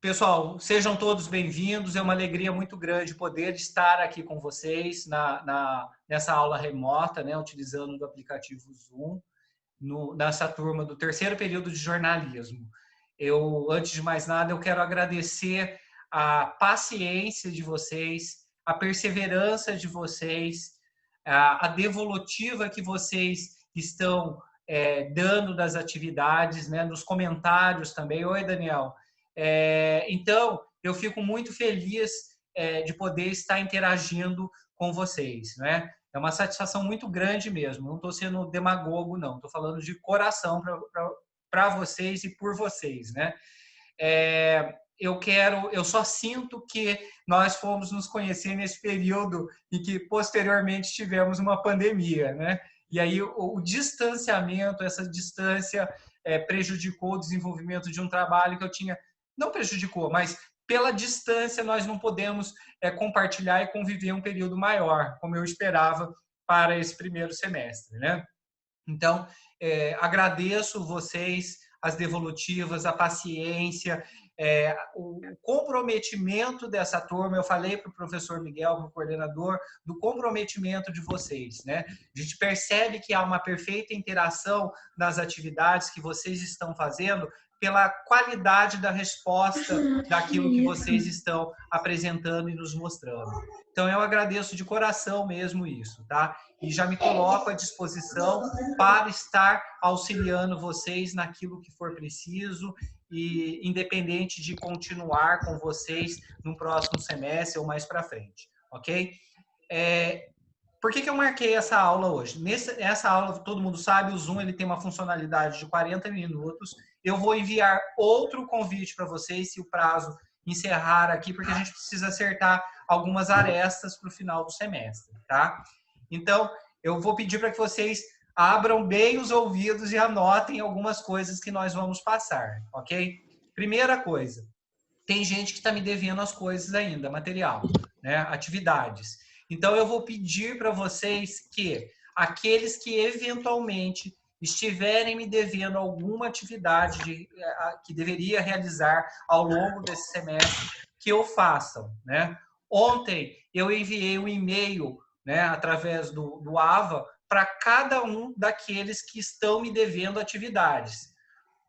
Pessoal, sejam todos bem-vindos. É uma alegria muito grande poder estar aqui com vocês nessa aula remota, né, utilizando o aplicativo Zoom, nessa turma do terceiro período de jornalismo. Antes de mais nada, eu quero agradecer a paciência de vocês, a perseverança de vocês, a devolutiva que vocês estão dando das atividades, né, nos comentários também. Oi, Daniel. Então, eu fico muito feliz de poder estar interagindo com vocês, né? É uma satisfação muito grande mesmo. Não estou sendo demagogo, não. Estou falando de coração para vocês e por vocês, né? Eu só sinto que nós fomos nos conhecer nesse período em que posteriormente tivemos uma pandemia, né? E aí o distanciamento, essa distância prejudicou o desenvolvimento de um trabalho que eu tinha, não prejudicou, mas pela distância nós não podemos compartilhar e conviver um período maior, como eu esperava para esse primeiro semestre, né? Então, agradeço vocês, as devolutivas, a paciência, o comprometimento dessa turma. Eu falei para o professor Miguel, para o coordenador, do comprometimento de vocês, né? A gente percebe que há uma perfeita interação nas atividades que vocês estão fazendo pela qualidade da resposta daquilo que vocês estão apresentando e nos mostrando. Então, eu agradeço de coração mesmo isso, tá? E já me coloco à disposição para estar auxiliando vocês naquilo que for preciso e independente de continuar com vocês no próximo semestre ou mais para frente, ok? Por que eu marquei essa aula hoje? Essa aula, todo mundo sabe, o Zoom ele tem uma funcionalidade de 40 minutos. Eu vou enviar outro convite para vocês, se o prazo encerrar aqui, porque a gente precisa acertar algumas arestas para o final do semestre, tá? Então, eu vou pedir para que vocês abram bem os ouvidos e anotem algumas coisas que nós vamos passar, ok? Primeira coisa, tem gente que está me devendo as coisas ainda, material, né? Atividades. Então, eu vou pedir para vocês que aqueles que eventualmente estiverem me devendo alguma atividade que deveria realizar ao longo desse semestre, que eu façam, né? Ontem, eu enviei um e-mail, né, através do AVA, para cada um daqueles que estão me devendo atividades.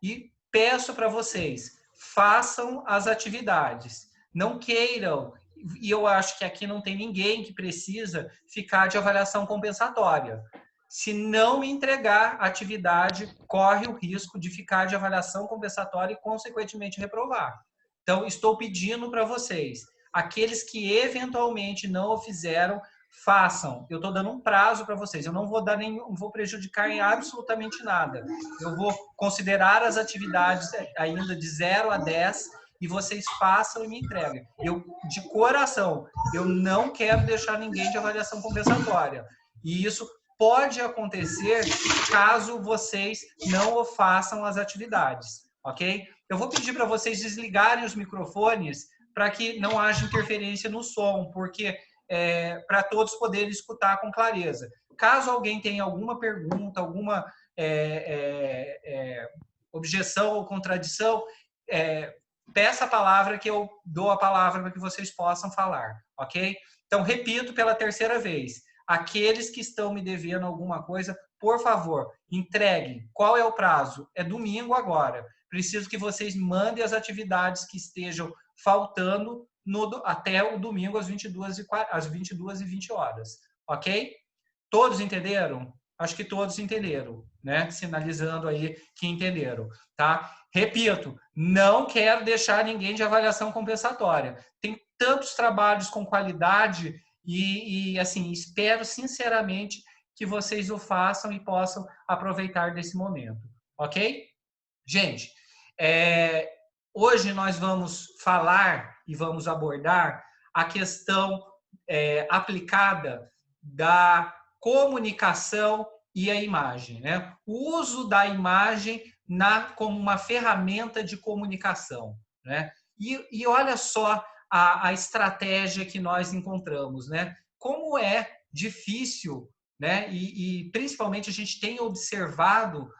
E peço para vocês, façam as atividades. Não queiram, e eu acho que aqui não tem ninguém que precisa ficar de avaliação compensatória. Se não me entregar a atividade, corre o risco de ficar de avaliação compensatória e, consequentemente, reprovar. Então, estou pedindo para vocês, aqueles que eventualmente não o fizeram, façam. Eu estou dando um prazo para vocês. Eu não vou dar nenhum, não vou prejudicar em absolutamente nada. Eu vou considerar as atividades ainda de 0 a 10 e vocês façam e me entreguem. Eu, de coração, eu não quero deixar ninguém de avaliação compensatória. E isso pode acontecer caso vocês não o façam as atividades, ok? Eu vou pedir para vocês desligarem os microfones para que não haja interferência no som, porque para todos poderem escutar com clareza. Caso alguém tenha alguma pergunta, alguma objeção ou contradição, peça a palavra que eu dou a palavra para que vocês possam falar, ok? Então, repito pela terceira vez. Aqueles que estão me devendo alguma coisa, por favor, entreguem. Qual é o prazo? É domingo agora. Preciso que vocês mandem as atividades que estejam faltando até o domingo às 22h20, ok? Todos entenderam? Acho que todos entenderam, né? Sinalizando aí que entenderam, tá? Repito, não quero deixar ninguém de avaliação compensatória. Tem tantos trabalhos com qualidade e assim, espero sinceramente que vocês o façam e possam aproveitar desse momento, ok? Gente, hoje nós vamos falar e vamos abordar a questão aplicada da comunicação e a imagem, né? O uso da imagem como uma ferramenta de comunicação, né? E olha só a estratégia que nós encontramos, né? Como é difícil, né? E principalmente a gente tem observado,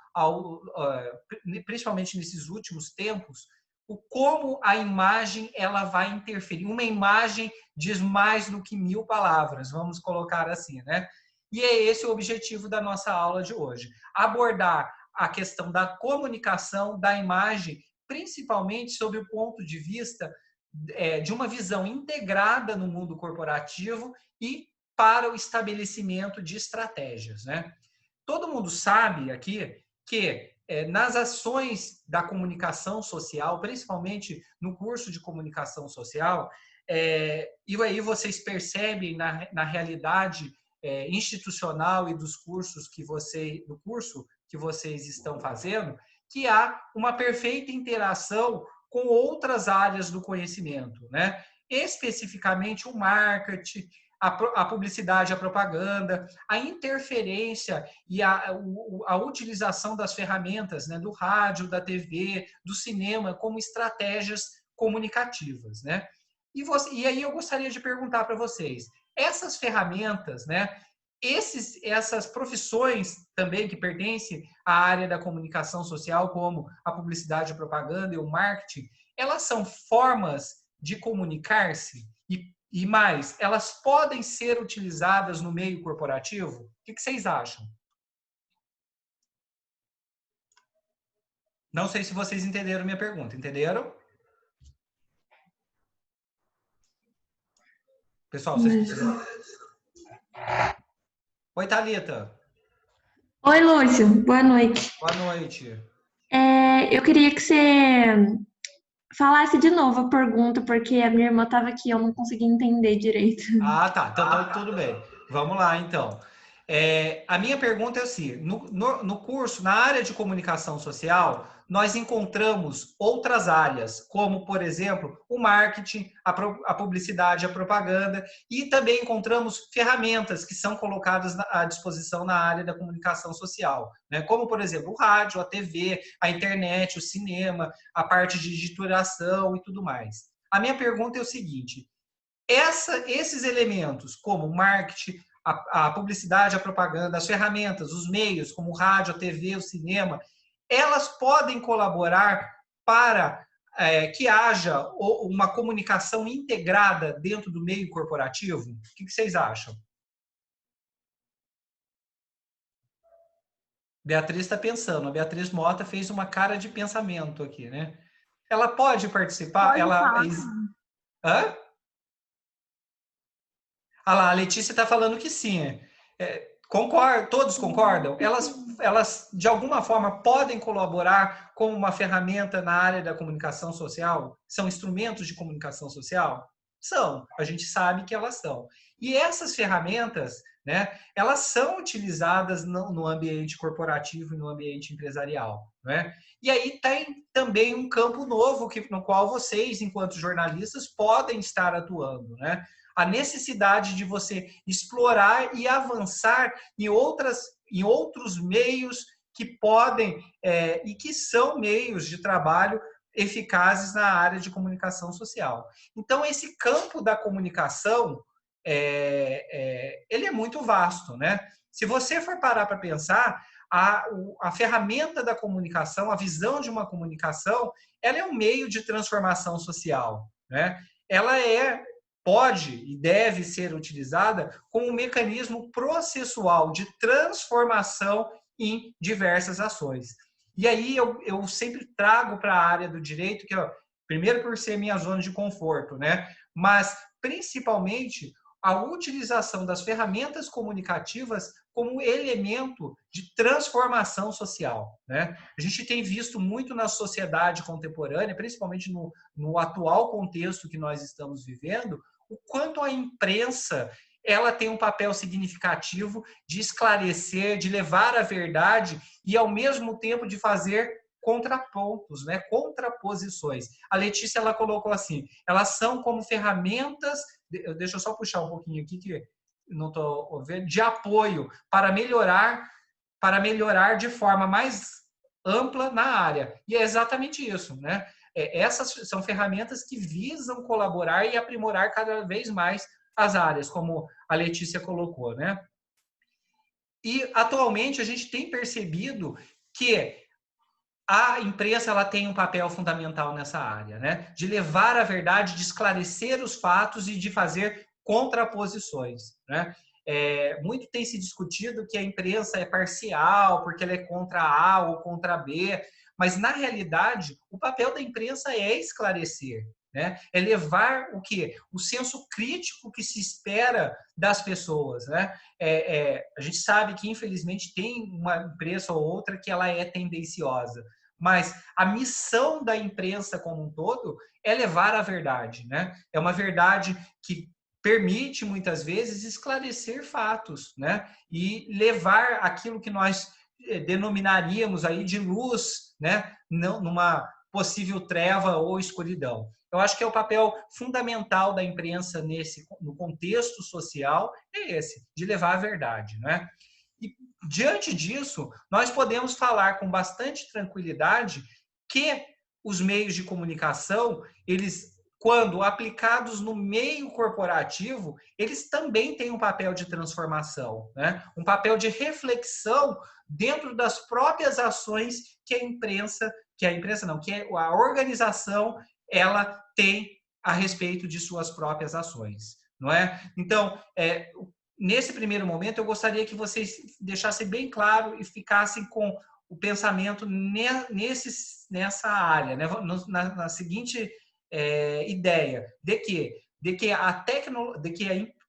principalmente nesses últimos tempos, o como a imagem ela vai interferir. Uma imagem diz mais do que 1000 palavras, vamos colocar assim, né? E é esse o objetivo da nossa aula de hoje. Abordar a questão da comunicação, da imagem, principalmente sob o ponto de vista de uma visão integrada no mundo corporativo e para o estabelecimento de estratégias, né? Todo mundo sabe aqui que nas ações da comunicação social, principalmente no curso de comunicação social, e aí vocês percebem na realidade institucional e dos cursos do curso que vocês estão fazendo, que há uma perfeita interação com outras áreas do conhecimento, né? Especificamente o marketing, a publicidade, a propaganda, a interferência e a utilização das ferramentas, né, do rádio, da TV, do cinema, como estratégias comunicativas, né? E aí eu gostaria de perguntar para vocês, essas ferramentas, né, essas profissões também que pertencem à área da comunicação social, como a publicidade, a propaganda e o marketing, elas são formas de comunicar-se e mais, elas podem ser utilizadas no meio corporativo? O que vocês acham? Não sei se vocês entenderam minha pergunta. Entenderam? Pessoal, vocês precisam... Oi, Thalita. Oi, Lúcio. Boa noite. Boa noite. Eu queria que você falasse de novo a pergunta, porque a minha irmã estava aqui, eu não consegui entender direito. Ah, tá. Então, tudo bem. Vamos lá, então. A minha pergunta é assim: no curso, na área de comunicação social, nós encontramos outras áreas, como, por exemplo, o marketing, a publicidade, a propaganda, e também encontramos ferramentas que são colocadas à disposição na área da comunicação social, né? Como, por exemplo, o rádio, a TV, a internet, o cinema, a parte de digitalização e tudo mais. A minha pergunta é o seguinte: esses elementos, como o marketing, a publicidade, a propaganda, as ferramentas, os meios, como o rádio, a TV, o cinema, elas podem colaborar para que haja uma comunicação integrada dentro do meio corporativo? O que vocês acham? Beatriz está pensando. A Beatriz Mota fez uma cara de pensamento aqui, né? Ela pode participar? Pode Ela... falar. Hã? Ah lá, a Letícia está falando que sim. Todos concordam? Elas, de alguma forma, podem colaborar como uma ferramenta na área da comunicação social? São instrumentos de comunicação social? São. A gente sabe que elas são. E essas ferramentas, né, elas são utilizadas no ambiente corporativo e no ambiente empresarial, né? E aí tem também um campo novo no qual vocês, enquanto jornalistas, podem estar atuando, né? A necessidade de você explorar e avançar em outros meios que podem e que são meios de trabalho eficazes na área de comunicação social. Então, esse campo da comunicação, ele é muito vasto, né? Se você for parar para pensar, a ferramenta da comunicação, a visão de uma comunicação, ela é um meio de transformação social, né? Ela pode e deve ser utilizada como um mecanismo processual de transformação em diversas ações. E aí eu sempre trago para a área do direito, que primeiro por ser minha zona de conforto, né? Mas principalmente a utilização das ferramentas comunicativas como elemento de transformação social, né? A gente tem visto muito na sociedade contemporânea, principalmente no atual contexto que nós estamos vivendo, o quanto a imprensa ela tem um papel significativo de esclarecer, de levar a verdade e, ao mesmo tempo, de fazer contrapontos, né? Contraposições. A Letícia ela colocou assim, elas são como ferramentas, deixa eu só puxar um pouquinho aqui que não estou vendo, de apoio para melhorar de forma mais ampla na área. E é exatamente isso, né? Essas são ferramentas que visam colaborar e aprimorar cada vez mais as áreas, como a Letícia colocou, né? E atualmente a gente tem percebido que a imprensa ela tem um papel fundamental nessa área, né? De levar a verdade, de esclarecer os fatos e de fazer contraposições, né? Muito tem se discutido que a imprensa é parcial, porque ela é contra A ou contra B, mas, na realidade, o papel da imprensa é esclarecer, né? É levar o quê? O senso crítico que se espera das pessoas, né? A gente sabe que, infelizmente, tem uma imprensa ou outra que ela é tendenciosa, mas a missão da imprensa como um todo é levar a verdade, né? É uma verdade que permite, muitas vezes, esclarecer fatos, né? E levar aquilo que nós denominaríamos aí de luz, né? Não, numa possível treva ou escuridão. Eu acho que é o papel fundamental da imprensa no contexto social é esse, de levar a verdade, né? E diante disso, nós podemos falar com bastante tranquilidade que os meios de comunicação, eles, quando aplicados no meio corporativo, eles também têm um papel de transformação, né? Um papel de reflexão dentro das próprias ações que a organização ela tem a respeito de suas próprias ações, não é? Então, nesse primeiro momento, eu gostaria que vocês deixassem bem claro e ficassem com o pensamento nessa área, né? Na seguinte ideia de que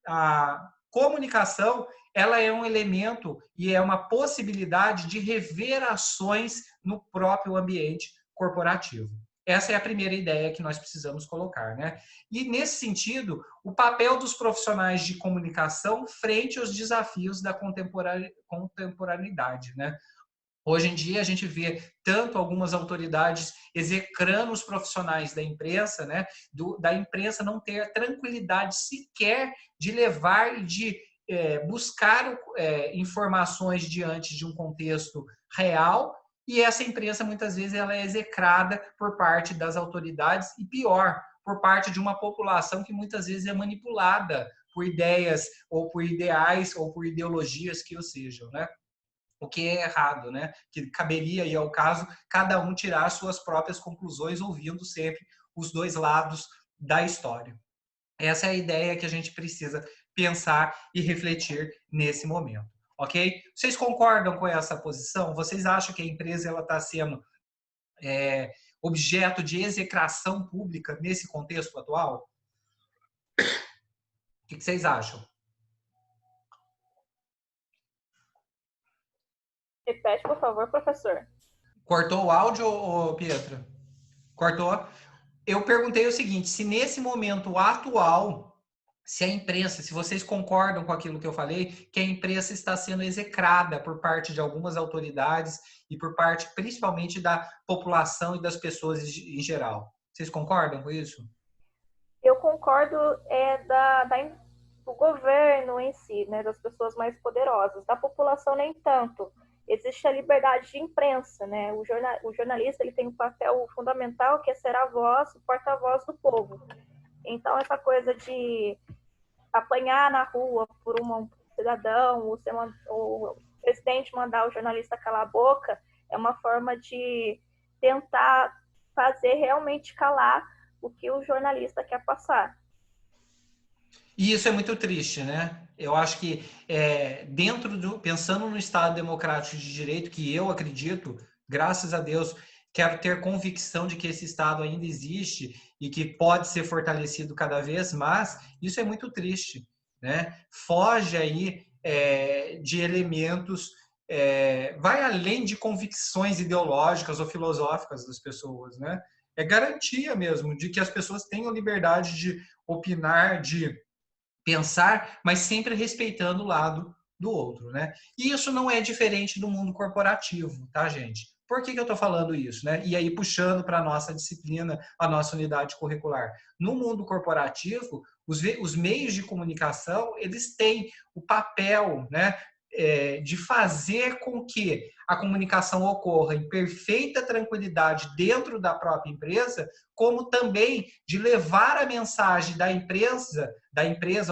a comunicação ela é um elemento e é uma possibilidade de rever ações no próprio ambiente corporativo. Essa é a primeira ideia que nós precisamos colocar, né? E, nesse sentido, o papel dos profissionais de comunicação frente aos desafios da contemporaneidade, né? Hoje em dia, a gente vê tanto algumas autoridades execrando os profissionais da imprensa, né? Da imprensa não ter a tranquilidade sequer de levar e de buscar informações diante de um contexto real, e essa imprensa, muitas vezes, ela é execrada por parte das autoridades e, pior, por parte de uma população que muitas vezes é manipulada por ideias ou por ideais ou por ideologias que o sejam, né? O que é errado, né? Que caberia aí ao caso cada um tirar suas próprias conclusões, ouvindo sempre os dois lados da história. Essa é a ideia que a gente precisa pensar e refletir nesse momento, ok? Vocês concordam com essa posição? Vocês acham que a empresa ela está sendo objeto de execração pública nesse contexto atual? O que vocês acham? Repete, por favor, professor. Cortou o áudio, Pietra? Cortou? Eu perguntei o seguinte, se nesse momento atual, se a imprensa, se vocês concordam com aquilo que eu falei, que a imprensa está sendo execrada por parte de algumas autoridades e por parte, principalmente, da população e das pessoas em geral. Vocês concordam com isso? Eu concordo do governo em si, né, das pessoas mais poderosas. Da população, nem tanto. Existe a liberdade de imprensa, né? O jornalista ele tem um papel fundamental que é ser a voz, o porta-voz do povo. Então, essa coisa de apanhar na rua por um cidadão, o presidente mandar o jornalista calar a boca, é uma forma de tentar fazer realmente calar o que o jornalista quer passar. E isso é muito triste, né? Eu acho que pensando no Estado democrático de direito, que eu acredito, graças a Deus, quero ter convicção de que esse Estado ainda existe e que pode ser fortalecido cada vez mais, isso é muito triste, né? Foge aí de elementos, vai além de convicções ideológicas ou filosóficas das pessoas, né? É garantia mesmo de que as pessoas tenham liberdade de opinar, de pensar, mas sempre respeitando o lado do outro, né? E isso não é diferente do mundo corporativo, tá, gente? Por que eu estou falando isso, né? E aí, puxando para a nossa disciplina, a nossa unidade curricular. No mundo corporativo, os meios de comunicação, eles têm o papel, né, de fazer com que a comunicação ocorra em perfeita tranquilidade dentro da própria empresa, como também de levar a mensagem da empresa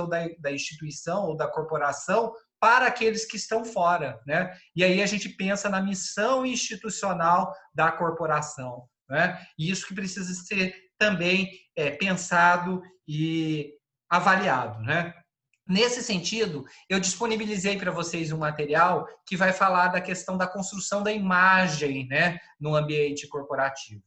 ou da instituição ou da corporação para aqueles que estão fora, né? E aí a gente pensa na missão institucional da corporação, né? E isso que precisa ser também pensado e avaliado, né? Nesse sentido, eu disponibilizei para vocês um material que vai falar da questão da construção da imagem, né, no ambiente corporativo.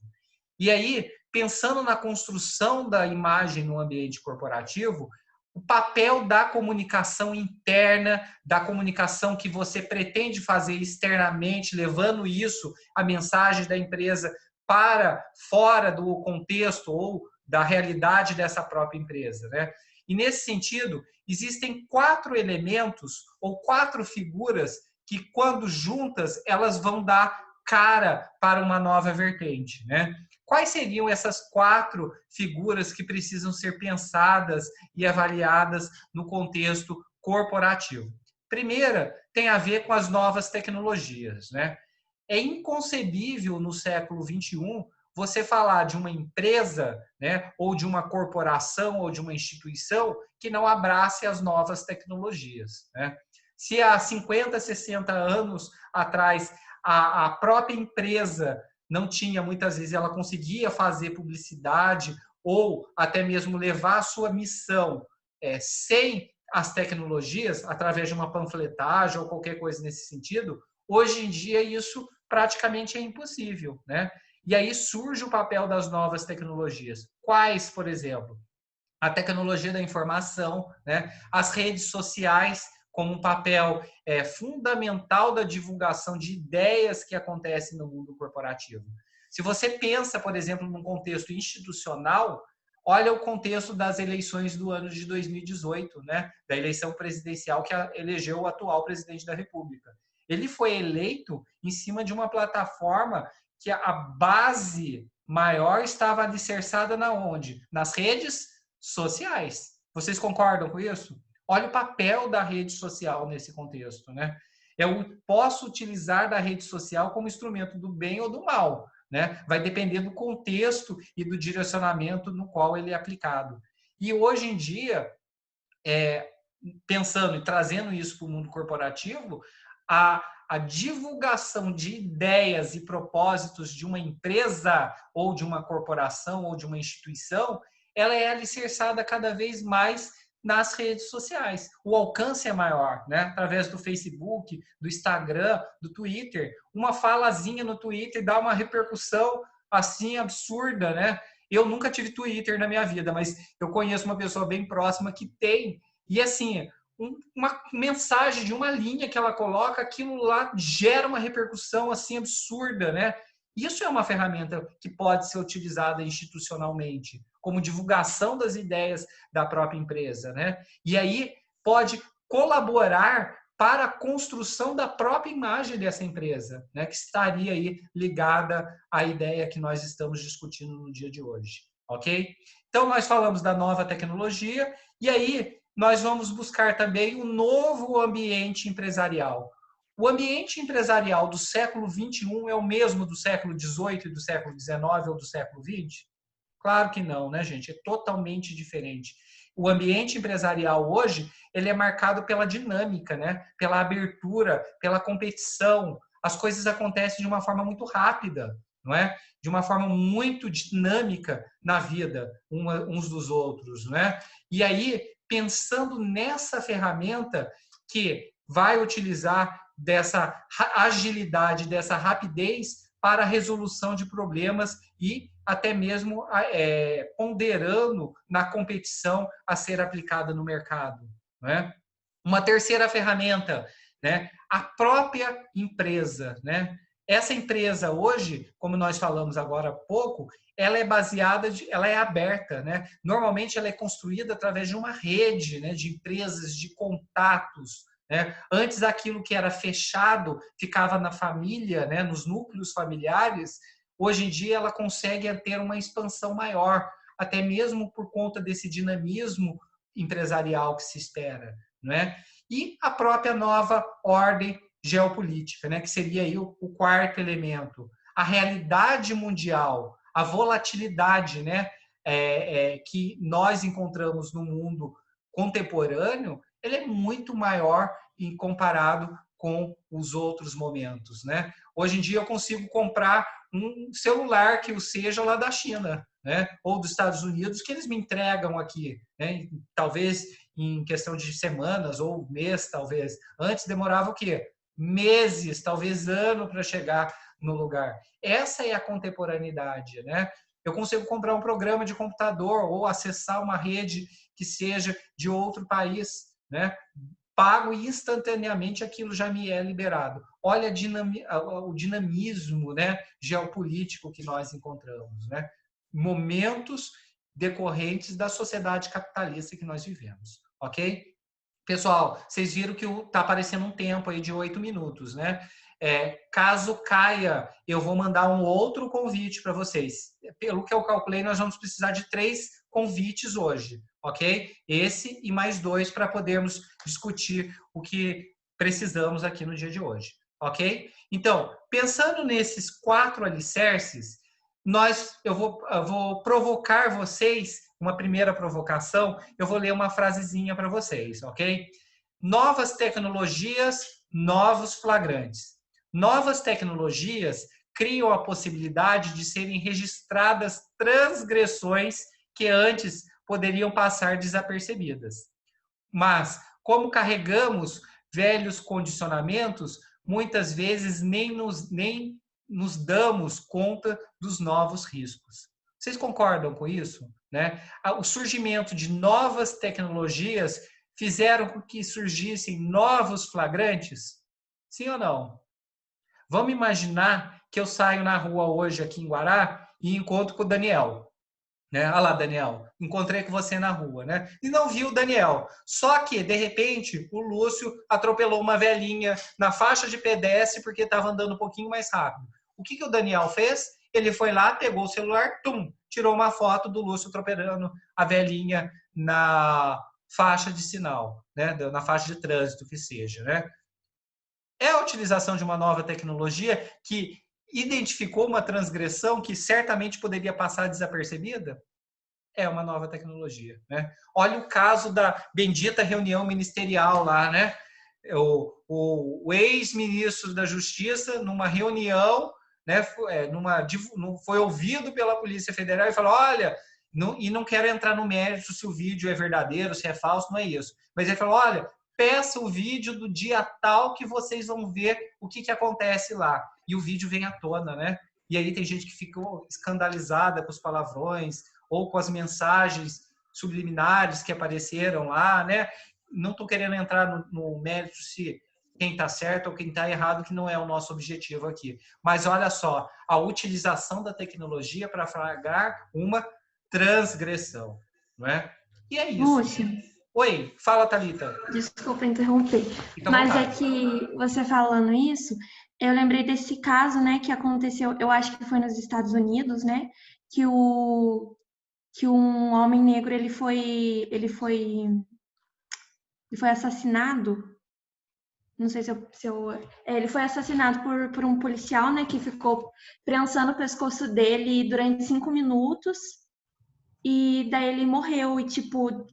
E aí, pensando na construção da imagem no ambiente corporativo, o papel da comunicação interna, da comunicação que você pretende fazer externamente, levando isso, a mensagem da empresa para fora do contexto ou da realidade dessa própria empresa, né? E nesse sentido, existem 4 elementos ou 4 figuras que, quando juntas, elas vão dar cara para uma nova vertente, né? Quais seriam essas 4 figuras que precisam ser pensadas e avaliadas no contexto corporativo? Primeira, tem a ver com as novas tecnologias, né? É inconcebível no século XXI você falar de uma empresa, né, ou de uma corporação ou de uma instituição que não abrace as novas tecnologias, né? Se há 50, 60 anos atrás a própria empresa não tinha, muitas vezes ela conseguia fazer publicidade ou até mesmo levar a sua missão sem as tecnologias, através de uma panfletagem ou qualquer coisa nesse sentido, hoje em dia isso praticamente é impossível, né? E aí surge o papel das novas tecnologias. Quais, por exemplo? A tecnologia da informação, né? As redes sociais como um papel fundamental da divulgação de ideias que acontecem no mundo corporativo. Se você pensa, por exemplo, num contexto institucional, olha o contexto das eleições do ano de 2018, né? Da eleição presidencial que elegeu o atual presidente da República. Ele foi eleito em cima de uma plataforma que a base maior estava alicerçada na onde? Nas redes sociais. Vocês concordam com isso? Olha o papel da rede social nesse contexto, né? Eu posso utilizar da rede social como instrumento do bem ou do mal, né? Vai depender do contexto e do direcionamento no qual ele é aplicado. E hoje em dia, pensando e trazendo isso para o mundo corporativo, a divulgação de ideias e propósitos de uma empresa ou de uma corporação ou de uma instituição, ela é alicerçada cada vez mais nas redes sociais. O alcance é maior, né? Através do Facebook, do Instagram, do Twitter. Uma falazinha no Twitter dá uma repercussão assim absurda, né? Eu nunca tive Twitter na minha vida, mas eu conheço uma pessoa bem próxima que tem. E assim, uma mensagem de uma linha que ela coloca, aquilo lá gera uma repercussão assim absurda, né? Isso é uma ferramenta que pode ser utilizada institucionalmente, como divulgação das ideias da própria empresa, né? E aí pode colaborar para a construção da própria imagem dessa empresa, né? Que estaria aí ligada à ideia que nós estamos discutindo no dia de hoje, ok? Então, nós falamos da nova tecnologia e aí nós vamos buscar também um novo ambiente empresarial. O ambiente empresarial do século XXI é o mesmo do século XVIII e do século XIX ou do século XX? Claro que não, né, gente? É totalmente diferente. O ambiente empresarial hoje, ele é marcado pela dinâmica, né? Pela abertura, pela competição. As coisas acontecem de uma forma muito rápida, não é? De uma forma muito dinâmica na vida uns dos outros, né? E aí, pensando nessa ferramenta que vai utilizar dessa agilidade, dessa rapidez para a resolução de problemas e até mesmo ponderando na competição a ser aplicada no mercado, né? Uma terceira ferramenta, né? A própria empresa, né? Essa empresa hoje, como nós falamos agora há pouco, ela é baseada, ela é aberta, né? Normalmente ela é construída através de uma rede, né, de empresas, de contatos, né? Antes aquilo que era fechado ficava na família, né, nos núcleos familiares. Hoje em dia ela consegue ter uma expansão maior, até mesmo por conta desse dinamismo empresarial que se espera, né? E a própria nova ordem geopolítica, né, que seria aí o quarto elemento, a realidade mundial, a volatilidade, né, que nós encontramos no mundo contemporâneo, ele é muito maior em comparado com os outros momentos, né? Hoje em dia eu consigo comprar um celular que seja lá da China, né? Ou dos Estados Unidos, que eles me entregam aqui, né? Talvez em questão de semanas ou mês, talvez. Antes demorava o quê? Meses, talvez ano para chegar no lugar. Essa é a contemporaneidade, né? Eu consigo comprar um programa de computador ou acessar uma rede que seja de outro país, né? Pago e instantaneamente aquilo já me é liberado. Olha o dinamismo, né, geopolítico que nós encontramos, né? Momentos decorrentes da sociedade capitalista que nós vivemos, ok? Pessoal, vocês viram que está aparecendo um tempo aí de 8 minutos, né? Caso caia, eu vou mandar um outro convite para vocês. Pelo que eu calculei, nós vamos precisar de 3 convites hoje, ok? Esse e mais 2 para podermos discutir o que precisamos aqui no dia de hoje, ok? Então, pensando nesses 4 alicerces, eu vou provocar vocês, uma primeira provocação, eu vou ler uma frasezinha para vocês, ok? Novas tecnologias, novos flagrantes. Novas tecnologias criam a possibilidade de serem registradas transgressões que antes poderiam passar desapercebidas. Mas, como carregamos velhos condicionamentos, muitas vezes nem nos damos conta dos novos riscos. Vocês concordam com isso? Né? O surgimento de novas tecnologias fizeram com que surgissem novos flagrantes? Sim ou não? Vamos imaginar que eu saio na rua hoje aqui em Guará e encontro com o Daniel. Né? Olha lá, Daniel, encontrei com você na rua, né? E não vi o Daniel. Só que, de repente, o Lúcio atropelou uma velhinha na faixa de pedestre porque estava andando um pouquinho mais rápido. O que o Daniel fez? Ele foi lá, pegou o celular, tirou uma foto do Lúcio atropelando a velhinha na faixa de sinal, né? Na faixa de trânsito que seja, né? É a utilização de uma nova tecnologia que identificou uma transgressão que certamente poderia passar desapercebida? É uma nova tecnologia, né? Olha o caso da bendita reunião ministerial lá, né? O ex-ministro da Justiça, numa reunião, né, foi ouvido pela Polícia Federal e falou, olha, não quero entrar no mérito se o vídeo é verdadeiro, se é falso, não é isso. Mas ele falou, olha, peça o vídeo do dia tal que vocês vão ver o que acontece lá. E o vídeo vem à tona, né? E aí tem gente que ficou escandalizada com os palavrões ou com as mensagens subliminares que apareceram lá, né? Não estou querendo entrar no mérito se quem está certo ou quem está errado, que não é o nosso objetivo aqui. Mas olha só, a utilização da tecnologia para flagrar uma transgressão, não é? E é isso. Lúcio, Oi, fala, Thalita. Desculpa interromper, mas é que você falando isso, eu lembrei desse caso, né, que aconteceu, eu acho que foi nos Estados Unidos, né, que um homem negro ele foi assassinado. Não sei ele foi assassinado por um policial, né, que ficou prensando o pescoço dele durante 5 minutos e daí ele morreu e tipo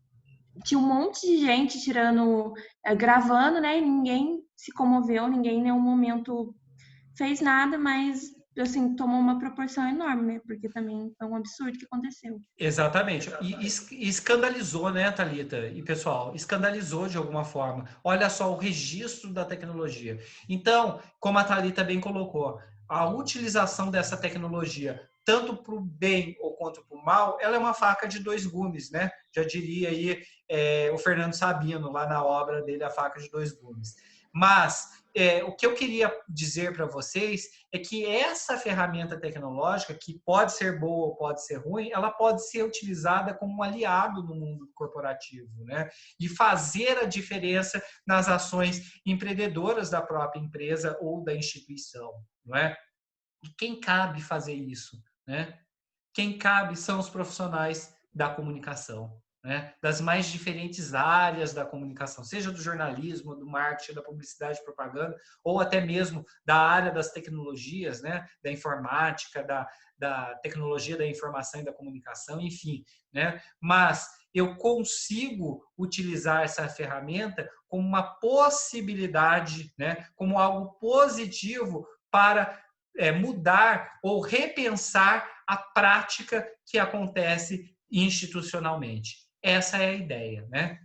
tinha um monte de gente gravando, né, e ninguém se comoveu, ninguém em nenhum momento fez nada, mas assim tomou uma proporção enorme, né, porque também foi um absurdo que aconteceu. Exatamente. E escandalizou, né, Thalita? E, pessoal, escandalizou de alguma forma. Olha só o registro da tecnologia. Então, como a Thalita bem colocou, a utilização dessa tecnologia, tanto para o bem ou quanto para o mal, ela é uma faca de 2 gumes, né? Já diria aí o Fernando Sabino, lá na obra dele, A Faca de 2 Gumes. Mas o que eu queria dizer para vocês é que essa ferramenta tecnológica, que pode ser boa ou pode ser ruim, ela pode ser utilizada como um aliado no mundo corporativo, né? E fazer a diferença nas ações empreendedoras da própria empresa ou da instituição, não é? E quem cabe fazer isso, né? Quem cabe são os profissionais da comunicação, né, das mais diferentes áreas da comunicação, seja do jornalismo, do marketing, da publicidade e propaganda, ou até mesmo da área das tecnologias, né, da informática, da tecnologia da informação e da comunicação, enfim, né, mas eu consigo utilizar essa ferramenta como uma possibilidade, né, como algo positivo para mudar ou repensar a prática que acontece institucionalmente. Essa é a ideia, né?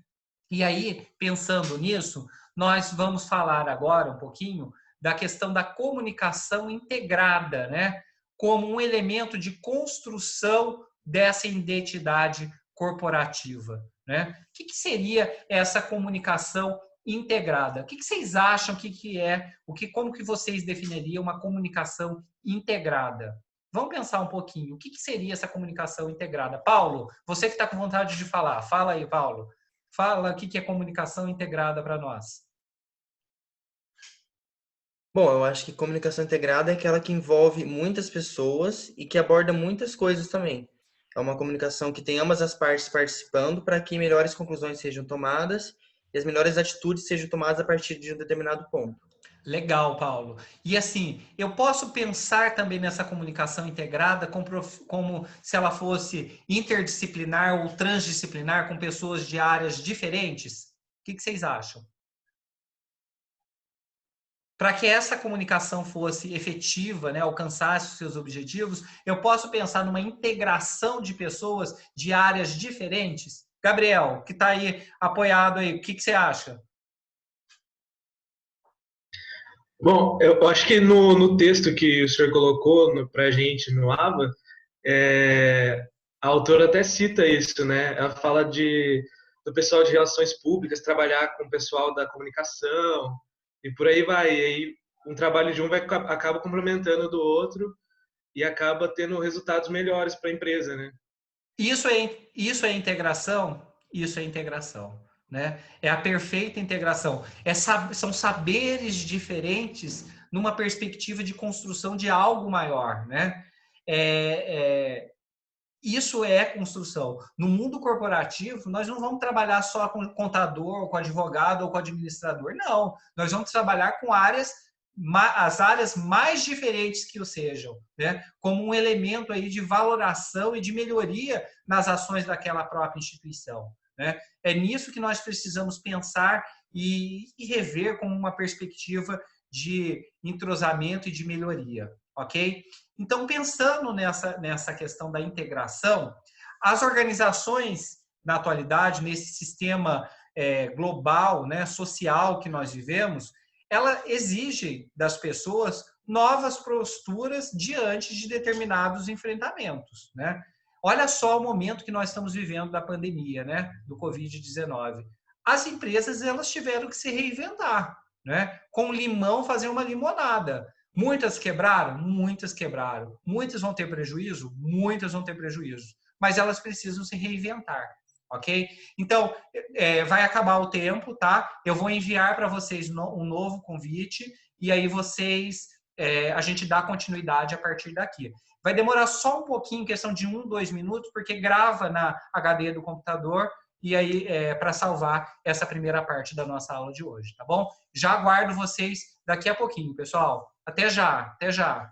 E aí, pensando nisso, nós vamos falar agora um pouquinho da questão da comunicação integrada, né? Como um elemento de construção dessa identidade corporativa, né? O que seria essa comunicação integrada? O que vocês acham que é, como que vocês definiriam uma comunicação integrada? Vamos pensar um pouquinho. O que seria essa comunicação integrada? Paulo, você que está com vontade de falar. Fala aí, Paulo. Fala o que é comunicação integrada para nós. Bom, eu acho que comunicação integrada é aquela que envolve muitas pessoas e que aborda muitas coisas também. É uma comunicação que tem ambas as partes participando para que melhores conclusões sejam tomadas e as melhores atitudes sejam tomadas a partir de um determinado ponto. Legal, Paulo. E assim, eu posso pensar também nessa comunicação integrada como se ela fosse interdisciplinar ou transdisciplinar com pessoas de áreas diferentes? O que vocês acham? Para que essa comunicação fosse efetiva, né, alcançasse os seus objetivos, eu posso pensar numa integração de pessoas de áreas diferentes? Gabriel, que está aí apoiado aí, o que você acha? Bom, eu acho que no texto que o senhor colocou para a gente no ABA, a autora até cita isso, né? Ela fala do pessoal de relações públicas trabalhar com o pessoal da comunicação e por aí vai. E aí um trabalho de um acaba complementando do outro e acaba tendo resultados melhores para a empresa, né? Isso é integração? Isso é integração. Né? É a perfeita integração. São saberes diferentes numa perspectiva de construção de algo maior. Né? Isso é construção. No mundo corporativo, nós não vamos trabalhar só com contador, ou com advogado, ou com administrador. Não. Nós vamos trabalhar com as áreas mais diferentes que o sejam, né? Como um elemento aí de valoração e de melhoria nas ações daquela própria instituição. Né? É nisso que nós precisamos pensar e rever como uma perspectiva de entrosamento e de melhoria, ok? Então, pensando nessa questão da integração, as organizações, na atualidade, nesse sistema global, né, social que nós vivemos, ela exige das pessoas novas posturas diante de determinados enfrentamentos, né? Olha só o momento que nós estamos vivendo da pandemia, né, do Covid-19. As empresas, elas tiveram que se reinventar, né? Com limão fazer uma limonada. Muitas quebraram? Muitas quebraram. Muitas vão ter prejuízo? Muitas vão ter prejuízo. Mas elas precisam se reinventar, ok? Então, vai acabar o tempo, tá? Eu vou enviar para vocês um novo convite e aí a gente dá continuidade a partir daqui. Vai demorar só um pouquinho, questão de 1, 2 minutos, porque grava na HD do computador e aí para salvar essa primeira parte da nossa aula de hoje, tá bom? Já aguardo vocês daqui a pouquinho, pessoal. Até já, até já.